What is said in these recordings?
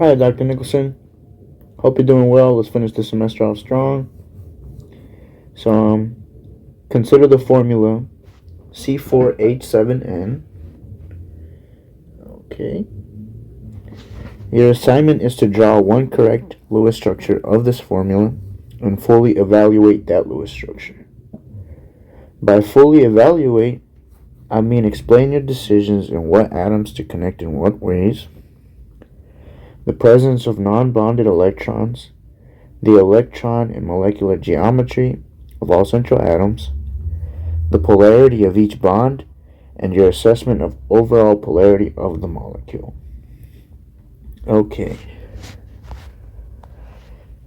Hi, Dr. Nicholson. Hope you're doing well. Let's finish the semester off strong. So, consider the formula C4H7N. Okay. Your assignment is to draw one correct Lewis structure of this formula and fully evaluate that Lewis structure. By fully evaluate, I mean explain your decisions and what atoms to connect in what ways, the presence of non-bonded electrons, the electron and molecular geometry of all central atoms, the polarity of each bond, and your assessment of overall polarity of the molecule. Okay.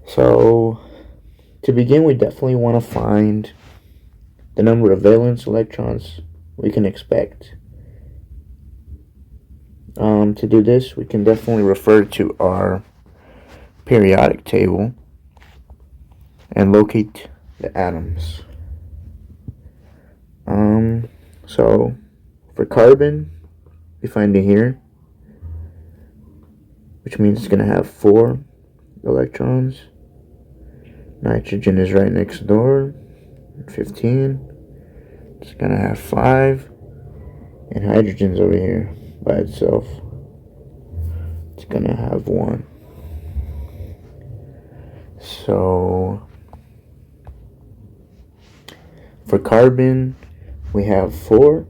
So, to begin, we definitely want to find the number of valence electrons we can expect. To do this, we can definitely refer to our periodic table and locate the atoms. So for carbon, we find it here, which means it's going to have 4 electrons. Nitrogen is right next door, 15. It's going to have 5. And hydrogen's over here by itself. It's going to have 1. So for carbon, we have 4.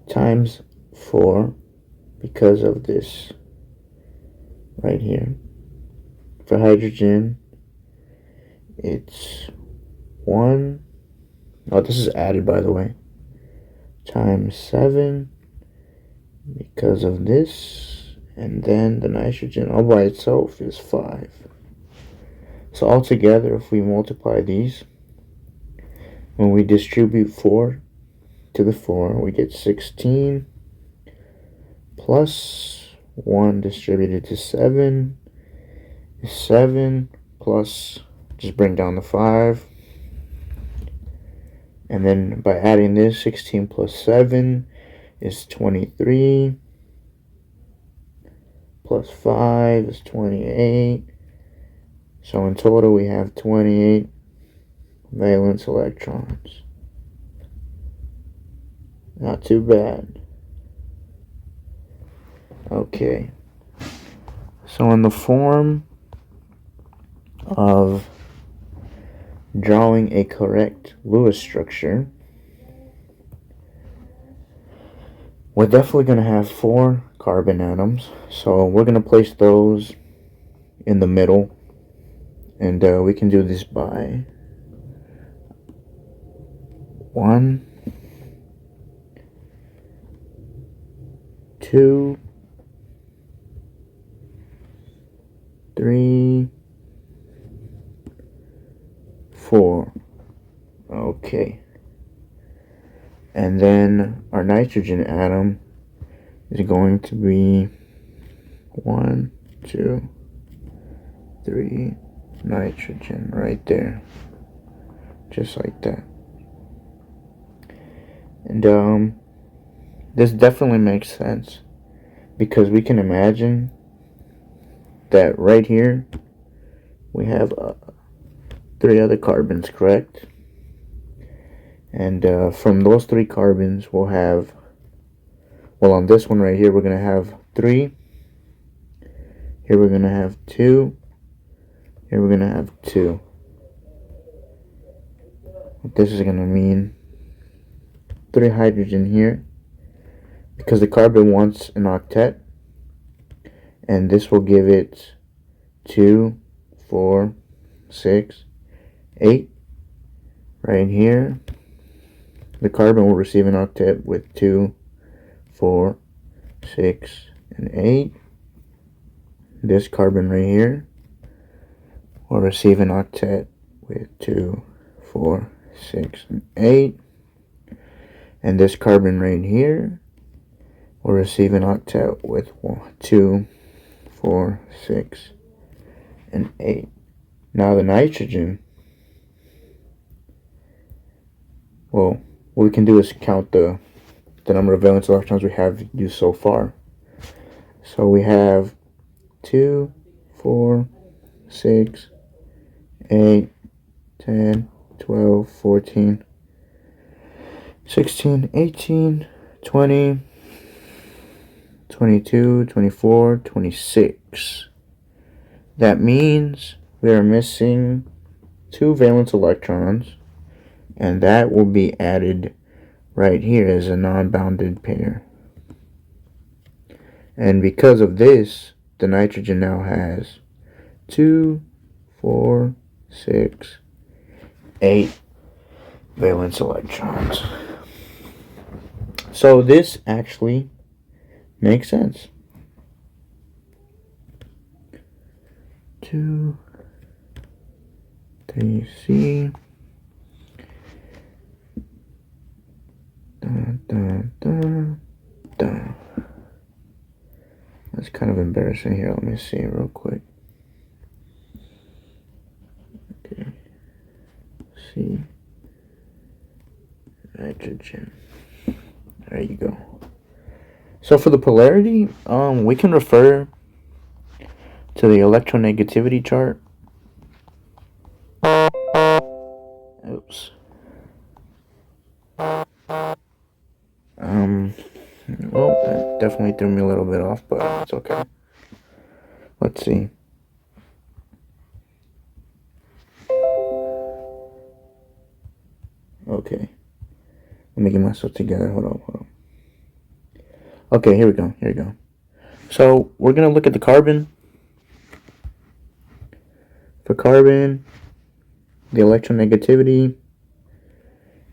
Times 4 because of this right here. For hydrogen, it's 1. Oh, this is added, by the way. Times 7 because of this. And then the nitrogen all by itself is 5. So altogether, if we multiply these, when we distribute 4 to the 4, we get 16 plus 1 distributed to 7 is 7 plus, just bring down the 5. And then by adding this, 16 plus 7 is 23. Plus 5 is 28. So in total, we have 28 valence electrons. Not too bad. Okay. So in the form of drawing a correct Lewis structure, we're definitely going to have 4 carbon atoms. So we're going to place those in the middle. And we can do this by 1, 2, 3, 4. Okay. And then our nitrogen atom is going to be 1, 2, 3, nitrogen right there. Just like that. And this definitely makes sense, because we can imagine that right here we have 3 other carbons, correct? And from those 3 carbons, we'll have, well, on this one right here, we're going to have 3. Here we're going to have 2. Here we're going to have 2. What this is going to mean, 3 hydrogen here, because the carbon wants an octet. And this will give it 2, 4, 6, 8. Right here, the carbon will receive an octet with 2, 4, 6, and 8. This carbon right here will receive an octet with 2, 4, 6, and 8. And this carbon right here will receive an octet with 2, 4, 6, and 8. Now the nitrogen well, what we can do is count the number of valence electrons we have used so far. So we have 2, 4, 6, 8, 10, 12, 14, 16, 18, 20, 22, 24, 26. That means we are missing 2 valence electrons, and that will be added right here as a non-bounded pair. And because of this, the nitrogen now has 2, 4, 6, 8 valence electrons. So this actually makes sense. 2, 3C. That's kind of embarrassing here. Let me see real quick. Okay. C. Nitrogen. There you go. So for the polarity, we can refer to the electronegativity chart. Oops. Well, that definitely threw me a little bit off, but it's okay. Let's see. Okay. Let me get myself together. Hold on. Okay, here we go. So we're going to look at the carbon. For carbon, the electronegativity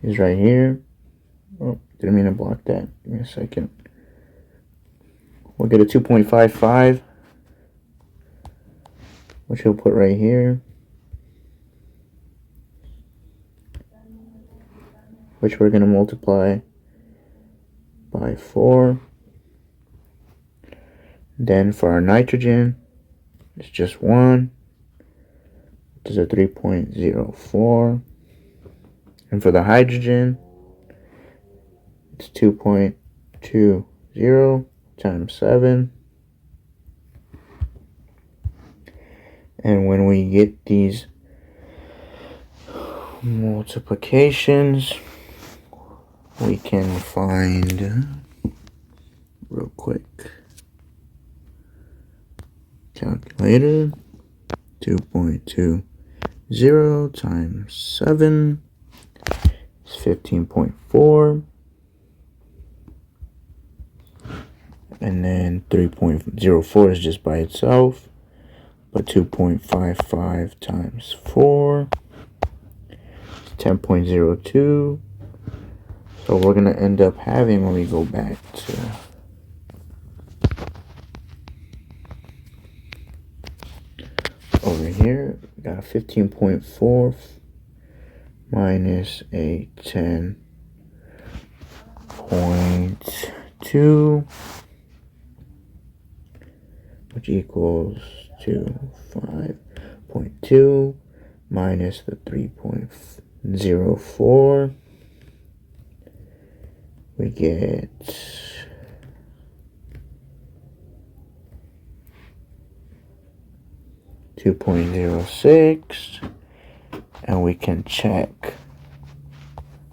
is right here. Oh, didn't mean to block that. Give me a second. We'll get a 2.55, which we'll put right here, which we're going to multiply by 4. Then for our nitrogen, it's just 1, which is a 3.04. And for the hydrogen, it's 2.20 times 7. And when we get these multiplications, we can find real quick. Calculator. 2.20 times 7 is 15.4. And then 3.04 is just by itself. But 2.55 times 4 is 10.02. So we're going to end up having, when we go back to over here, we got a 15.4 minus a 10.2, which equals to 5.2 minus the 3.04. We get 2.06, and we can check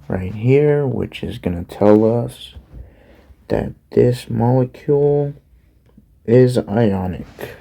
right here, which is going to tell us that this molecule is ionic.